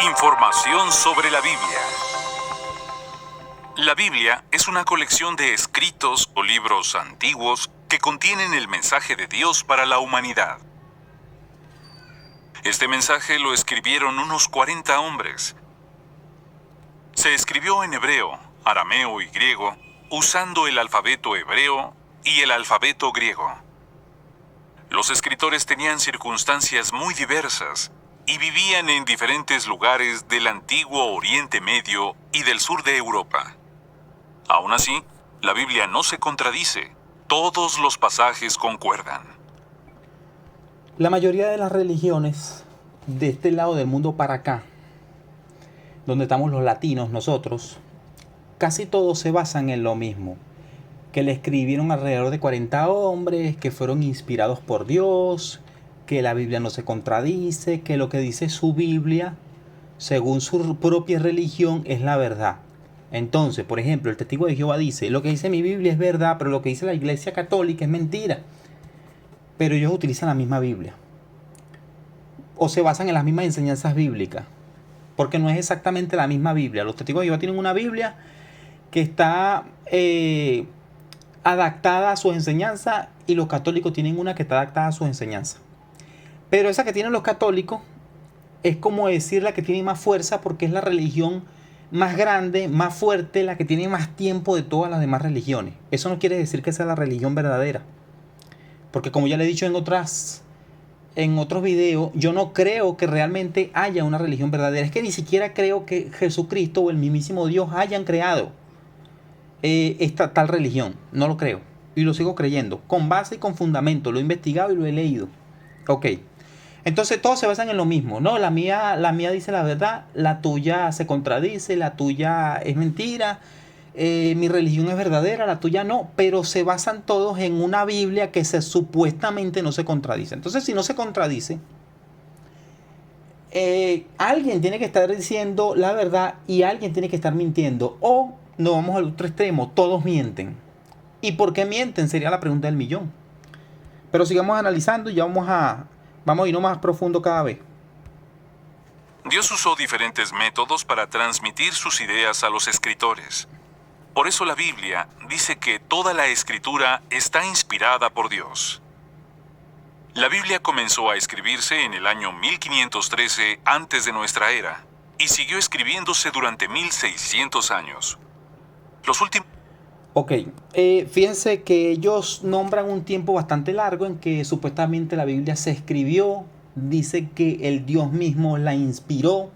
Información sobre la Biblia. La Biblia es una colección de escritos o libros antiguos que contienen el mensaje de Dios para la humanidad. Este mensaje lo escribieron unos 40 hombres. Se escribió en hebreo, arameo y griego, usando el alfabeto hebreo y el alfabeto griego. Los escritores tenían circunstancias muy diversas y vivían en diferentes lugares del antiguo Oriente Medio y del sur de Europa. Aún así, la Biblia no se contradice. Todos los pasajes concuerdan. La mayoría de las religiones de este lado del mundo para acá, donde estamos los latinos, nosotros, casi todos se basan en lo mismo. Que le escribieron alrededor de 40 hombres, que fueron inspirados por Dios, que la Biblia no se contradice, que lo que dice su Biblia, según su propia religión, es la verdad. Entonces, por ejemplo, el testigo de Jehová dice, lo que dice mi Biblia es verdad, pero lo que dice la Iglesia Católica es mentira. Pero ellos utilizan la misma Biblia. O se basan en las mismas enseñanzas bíblicas. Porque no es exactamente la misma Biblia. Los testigos de Jehová tienen una Biblia que está adaptada a sus enseñanzas y los católicos tienen una que está adaptada a sus enseñanzas. Pero esa que tienen los católicos es como decir la que tiene más fuerza porque es la religión más grande, más fuerte, la que tiene más tiempo de todas las demás religiones. Eso no quiere decir que sea la religión verdadera. Porque como ya le he dicho en otros videos, yo no creo que realmente haya una religión verdadera. Es que ni siquiera creo que Jesucristo o el mismísimo Dios hayan creado esta tal religión. No lo creo. Y lo sigo creyendo. Con base y con fundamento. Lo he investigado y lo he leído. Ok. Entonces todos se basan en lo mismo. No, la mía dice la verdad. La tuya se contradice. La tuya es mentira. Mi religión es verdadera. La tuya no. Pero se basan todos en una Biblia que supuestamente no se contradice. Entonces si no se contradice, alguien tiene que estar diciendo la verdad y alguien tiene que estar mintiendo. O no, vamos al otro extremo, todos mienten. ¿Y por qué mienten? Sería la pregunta del millón. Pero sigamos analizando y ya vamos a ir más profundo cada vez. Dios usó diferentes métodos para transmitir sus ideas a los escritores. Por eso la Biblia dice que toda la escritura está inspirada por Dios. La Biblia comenzó a escribirse en el año 1513 antes de nuestra era y siguió escribiéndose durante 1600 años. Los últimos... Ok, fíjense que ellos nombran un tiempo bastante largo en que supuestamente la Biblia se escribió. Dice que el Dios mismo la inspiró.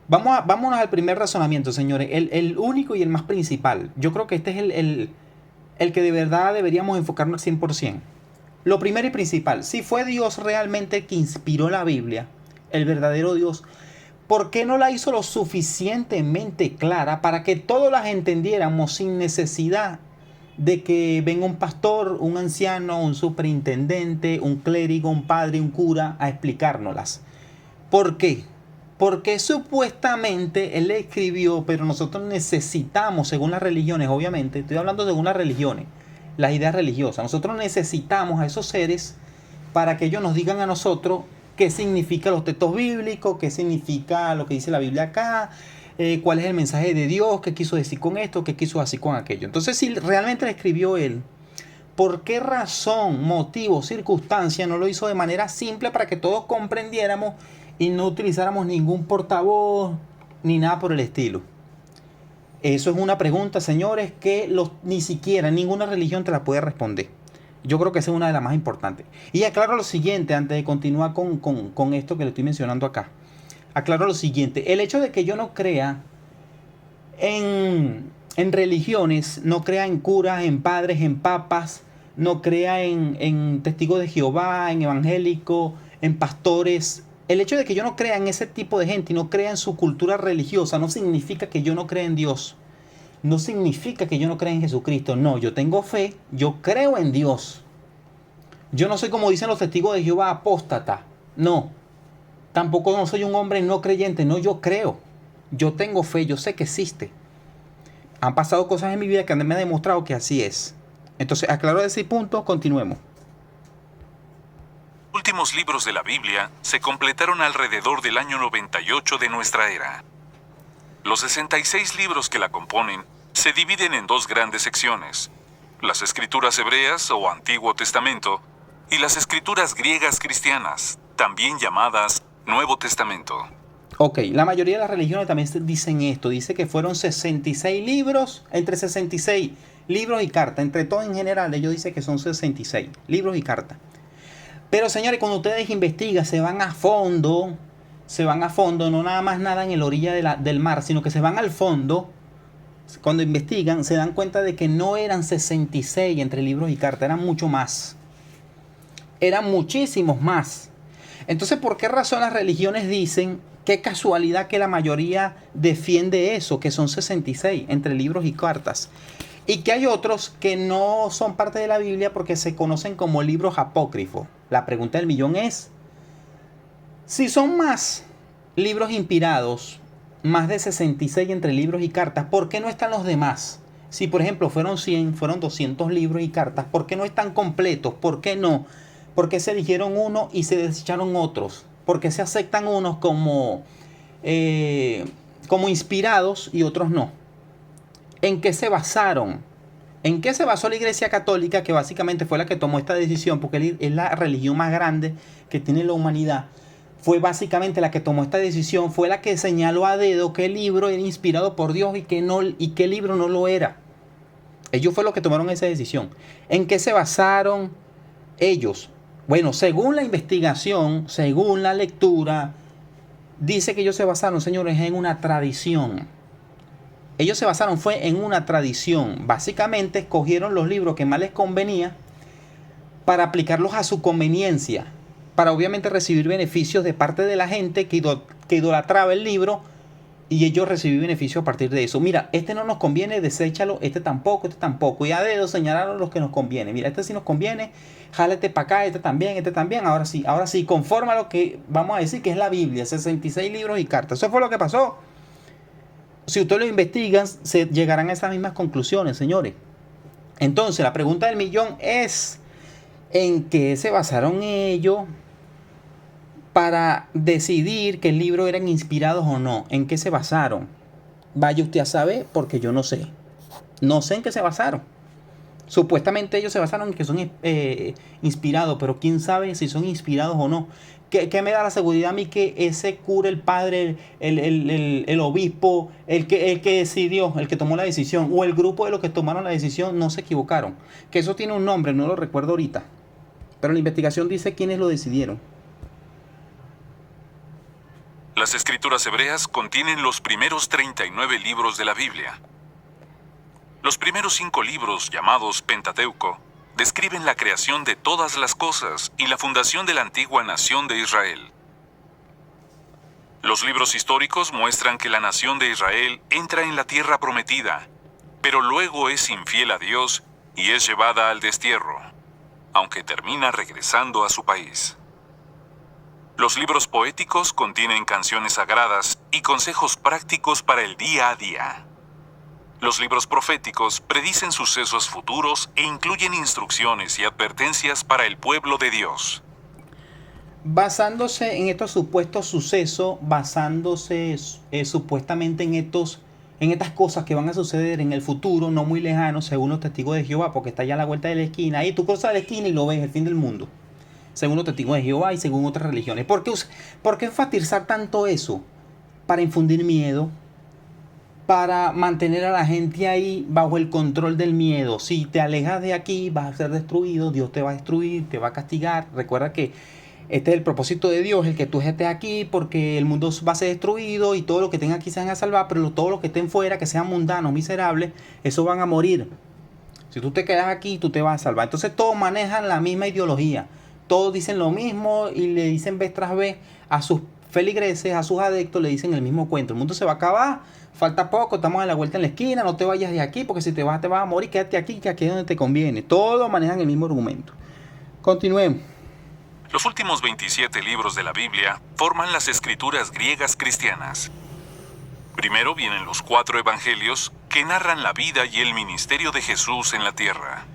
Vámonos al primer razonamiento, señores. El único y el más principal. Yo creo que este es el que de verdad deberíamos enfocarnos al 100%. Lo primero y principal. Si fue Dios realmente el que inspiró la Biblia, el verdadero Dios, ¿por qué no la hizo lo suficientemente clara para que todos las entendiéramos sin necesidad de que venga un pastor, un anciano, un superintendente, un clérigo, un padre, un cura a explicárnoslas? ¿Por qué? Porque supuestamente él le escribió, pero nosotros necesitamos, según las religiones, obviamente, estoy hablando según las religiones, las ideas religiosas, nosotros necesitamos a esos seres para que ellos nos digan a nosotros qué significa los textos bíblicos, qué significa lo que dice la Biblia acá, cuál es el mensaje de Dios, qué quiso decir con esto, qué quiso decir con aquello. Entonces, si realmente lo escribió él, ¿por qué razón, motivo, circunstancia no lo hizo de manera simple para que todos comprendiéramos y no utilizáramos ningún portavoz ni nada por el estilo? Eso es una pregunta, señores, que ni siquiera ninguna religión te la puede responder. Yo creo que esa es una de las más importantes. Y aclaro lo siguiente, antes de continuar con esto que le estoy mencionando acá. Aclaro lo siguiente. El hecho de que yo no crea en religiones, no crea en curas, en padres, en papas, no crea en testigos de Jehová, en evangélicos, en pastores. El hecho de que yo no crea en ese tipo de gente y no crea en su cultura religiosa no significa que yo no crea en Dios. No significa que yo no crea en Jesucristo. No, yo tengo fe, yo creo en Dios. Yo no soy como dicen los testigos de Jehová, apóstata. No, tampoco no soy un hombre no creyente. No, yo creo. Yo tengo fe, yo sé que existe. Han pasado cosas en mi vida que me han demostrado que así es. Entonces, aclaro ese punto, continuemos. últimos libros de la Biblia se completaron alrededor del año 98 de nuestra era. Los 66 libros que la componen se dividen en dos grandes secciones: las escrituras hebreas o Antiguo Testamento y las escrituras griegas cristianas, también llamadas Nuevo Testamento. Ok, la mayoría de las religiones también dicen esto. Dice que fueron 66 libros, entre 66 libros y cartas. Entre todo en general, ellos dicen que son 66 libros y cartas. Pero señores, cuando ustedes investigan, se van a fondo, no nada más nada en la orilla del mar, sino que se van al fondo. Cuando investigan, se dan cuenta de que no eran 66 entre libros y cartas, eran mucho más. Eran muchísimos más. Entonces, ¿por qué razón las religiones dicen, qué casualidad que la mayoría defiende eso, que son 66 entre libros y cartas? Y que hay otros que no son parte de la Biblia porque se conocen como libros apócrifos. La pregunta del millón es, si son más libros inspirados, más de 66 entre libros y cartas, ¿por qué no están los demás? Si por ejemplo fueron 100, fueron 200 libros y cartas, ¿por qué no están completos? ¿Por qué no? ¿Por qué se eligieron uno y se desecharon otros? ¿Por qué se aceptan unos como inspirados y otros no? ¿En qué se basaron? ¿En qué se basó la Iglesia Católica, que básicamente fue la que tomó esta decisión, porque es la religión más grande que tiene la humanidad? Fue básicamente la que tomó esta decisión, fue la que señaló a dedo qué libro era inspirado por Dios y qué libro no lo era. Ellos fue los que tomaron esa decisión. ¿En qué se basaron ellos? Bueno, según la investigación, según la lectura, dice que ellos se basaron, señores, en una tradición. Ellos se basaron fue en una tradición. Básicamente escogieron los libros que más les convenía para aplicarlos a su conveniencia, para obviamente recibir beneficios de parte de la gente que idolatraba el libro, y ellos recibían beneficios a partir de eso. Mira, este no nos conviene, deséchalo, este tampoco. Y a dedo señalaron los que nos conviene. Mira, este sí nos conviene, jálate para acá, este también. Ahora sí, conforme a lo que vamos a decir que es la Biblia, 66 libros y cartas. Eso fue lo que pasó. Si ustedes lo investigan, se llegarán a esas mismas conclusiones, señores. Entonces, la pregunta del millón es, ¿en qué se basaron ellos para decidir que el libro eran inspirados o no? ¿En qué se basaron? Vaya usted a saber, porque yo no sé. No sé en qué se basaron. Supuestamente ellos se basaron en que son inspirados, pero quién sabe si son inspirados o no. ¿Qué me da la seguridad a mí que ese cura, el padre, el obispo, el que decidió, el que tomó la decisión, o el grupo de los que tomaron la decisión no se equivocaron? Que eso tiene un nombre, no lo recuerdo ahorita. Pero la investigación dice quiénes lo decidieron. Las escrituras hebreas contienen los primeros 39 libros de la Biblia. Los primeros 5 libros, llamados Pentateuco, describen la creación de todas las cosas y la fundación de la antigua nación de Israel. Los libros históricos muestran que la nación de Israel entra en la tierra prometida, pero luego es infiel a Dios y es llevada al destierro, aunque termina regresando a su país. Los libros poéticos contienen canciones sagradas y consejos prácticos para el día a día. Los libros proféticos predicen sucesos futuros e incluyen instrucciones y advertencias para el pueblo de Dios. Basándose en estos supuestos sucesos, basándose supuestamente en estas cosas que van a suceder en el futuro, no muy lejano, según los testigos de Jehová, porque está ya a la vuelta de la esquina. Ahí tú cruzas la esquina y lo ves, el fin del mundo. Según los testigos de Jehová y según otras religiones. ¿Por qué enfatizar tanto eso? Para infundir miedo, para mantener a la gente ahí bajo el control del miedo. Si te alejas de aquí, vas a ser destruido, Dios te va a destruir, te va a castigar. Recuerda que este es el propósito de Dios, el que tú estés aquí, porque el mundo va a ser destruido y todo lo que tenga aquí se van a salvar, pero todos los que estén fuera, que sean mundanos, miserables, esos van a morir. Si tú te quedas aquí, tú te vas a salvar. Entonces todos manejan la misma ideología. Todos dicen lo mismo y le dicen vez tras vez a sus feligreses, a sus adeptos, le dicen el mismo cuento. El mundo se va a acabar, falta poco, estamos a la vuelta en la esquina, no te vayas de aquí, porque si te vas a morir, quédate aquí, que aquí es donde te conviene. Todos manejan el mismo argumento. Continuemos. Los últimos 27 libros de la Biblia forman las escrituras griegas cristianas. Primero vienen los 4 evangelios que narran la vida y el ministerio de Jesús en la tierra.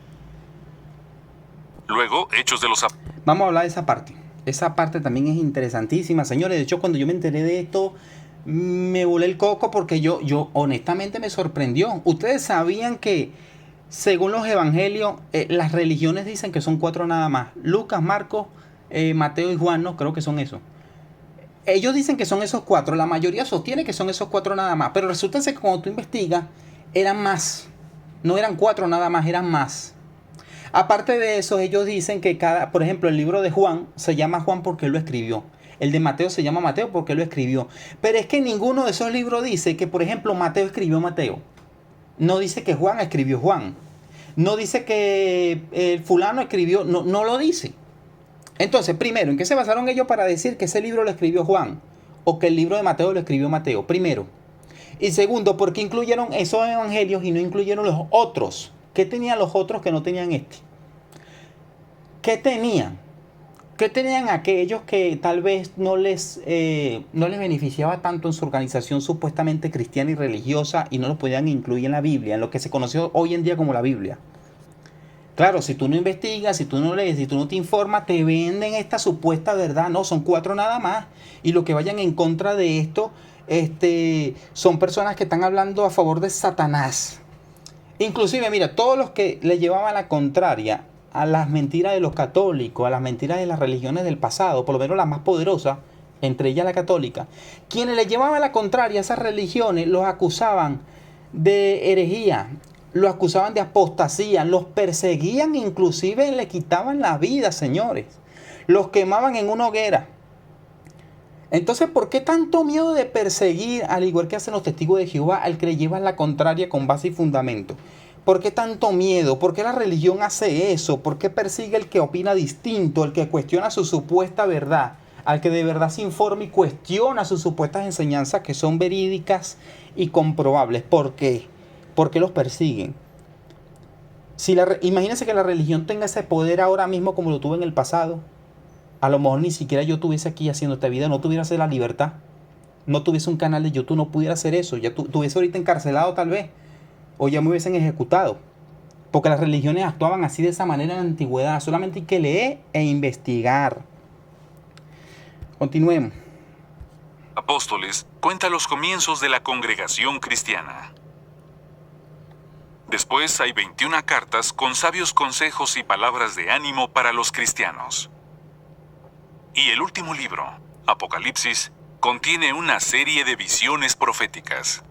Luego, Hechos de los Apóstoles. Vamos a hablar de esa parte. Esa parte también es interesantísima, señores. De hecho, cuando yo me enteré de esto, me volé el coco porque yo honestamente me sorprendió. Ustedes sabían que, según los evangelios, las religiones dicen que son 4 nada más. Lucas, Marcos, Mateo y Juan, no creo que son esos. Ellos dicen que son esos 4. La mayoría sostiene que son esos 4 nada más. Pero resulta que cuando tú investigas, eran más. No eran 4 nada más, eran más. Aparte de eso, ellos dicen que por ejemplo, el libro de Juan se llama Juan porque él lo escribió. El de Mateo se llama Mateo porque él lo escribió. Pero es que ninguno de esos libros dice que, por ejemplo, Mateo escribió Mateo. No dice que Juan escribió Juan. No dice que el fulano escribió, no lo dice. Entonces, primero, ¿en qué se basaron ellos para decir que ese libro lo escribió Juan? O que el libro de Mateo lo escribió Mateo. Primero. Y segundo, ¿por qué incluyeron esos evangelios y no incluyeron los otros? ¿Qué tenían los otros que no tenían este? ¿Qué tenían? ¿Qué tenían aquellos que tal vez no les beneficiaba tanto en su organización supuestamente cristiana y religiosa y no los podían incluir en la Biblia, en lo que se conoció hoy en día como la Biblia? Claro, si tú no investigas, si tú no lees, si tú no te informas, te venden esta supuesta verdad. No, son 4 nada más. Y los que vayan en contra de esto, son personas que están hablando a favor de Satanás. Inclusive, mira, todos los que le llevaban la contraria a las mentiras de los católicos, a las mentiras de las religiones del pasado, por lo menos las más poderosas, entre ellas la católica, quienes le llevaban la contraria a esas religiones, los acusaban de herejía, los acusaban de apostasía, los perseguían, inclusive le quitaban la vida, señores. Los quemaban en una hoguera. Entonces, ¿por qué tanto miedo de perseguir, al igual que hacen los testigos de Jehová, al que le llevan la contraria con base y fundamento? ¿Por qué tanto miedo? ¿Por qué la religión hace eso? ¿Por qué persigue el que opina distinto, el que cuestiona su supuesta verdad? Al que de verdad se informa y cuestiona sus supuestas enseñanzas que son verídicas y comprobables. ¿Por qué? ¿Por qué los persiguen? Imagínense que la religión tenga ese poder ahora mismo como lo tuvo en el pasado. A lo mejor ni siquiera yo estuviese aquí haciendo esta vida, no tuviera la libertad. No tuviese un canal de YouTube, no pudiera hacer eso. Ya estuviese ahorita encarcelado tal vez. O ya me hubiesen ejecutado. Porque las religiones actuaban así de esa manera en la antigüedad. Solamente hay que leer e investigar. Continuemos. Apóstoles cuenta los comienzos de la congregación cristiana. Después hay 21 cartas con sabios consejos y palabras de ánimo para los cristianos. Y el último libro, Apocalipsis, contiene una serie de visiones proféticas.